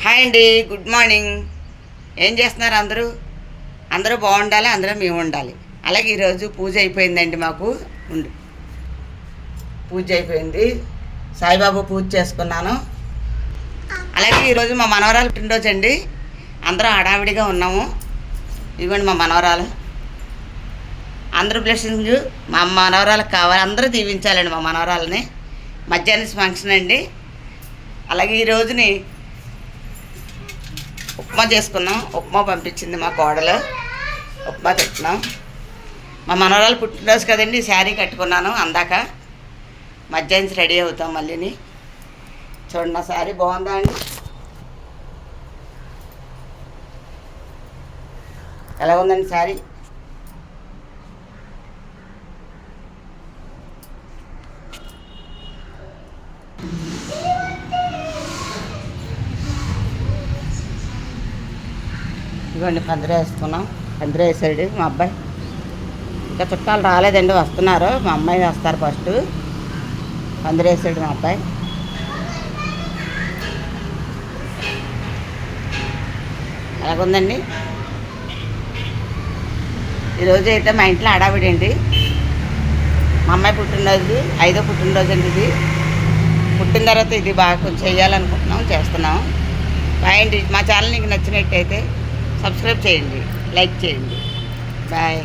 Hi అండి, good morning. ఏం చేస్తున్నారు అందరూ? అందరూ బాగుండాలి, అందరూ మేము ఉండాలి. అలాగే ఈరోజు పూజ అయిపోయిందండి. మాకు పూజ అయిపోయింది. సాయిబాబా పూజ చేసుకున్నాను. అలాగే ఈరోజు మా మనవరాలు పుట్టినరోజు అండి. అందరం హడావిడిగా ఉన్నాము. ఇవ్వండి మా మనవరాలు. అందరూ బ్లెస్సింగ్ మా మనవరాలకు కావాలి. అందరూ దీవించాలండి మా మనవరాలని. మధ్యాహ్నం ఫంక్షన్ అండి. అలాగే ఈ రోజుని ఉప్మా చేసుకున్నాం. ఉప్మా పంపించింది మా కోడలు. ఉప్మా తింటున్నాం. మా మనవరాలు పుట్టినరోజు కదండి, శారీ కట్టుకున్నాను. అందాక మధ్యాహ్నం రెడీ అవుతాం మళ్ళీని. చూడండి నా శారీ బాగుందా అండి? ఎలా ఉందండి శారీ? ఇవ్వండి పందిరి వేసుకున్నాం. పందిరి వేసాడు మా అబ్బాయి. ఇంకా చుట్టాలు రాలేదండి, వస్తున్నారు. మా అమ్మాయి వస్తారు ఫస్ట్. పందిరి వేసాడు మా అబ్బాయి. అలాగుందండి. ఈరోజు అయితే మా ఇంట్లో హడావిడి అండి. మా అమ్మాయి పుట్టినరోజు, 5వ పుట్టినరోజు అండి ఇది. పుట్టిన తర్వాత ఇది బాగా కొంచెం చేయాలనుకుంటున్నాం, చేస్తున్నాం. బాయ్ అండి. మా ఛానల్ నీకు నచ్చినట్టయితే సబ్స్క్రైబ్ చేయండి, లైక్ చేయండి. బాయ్.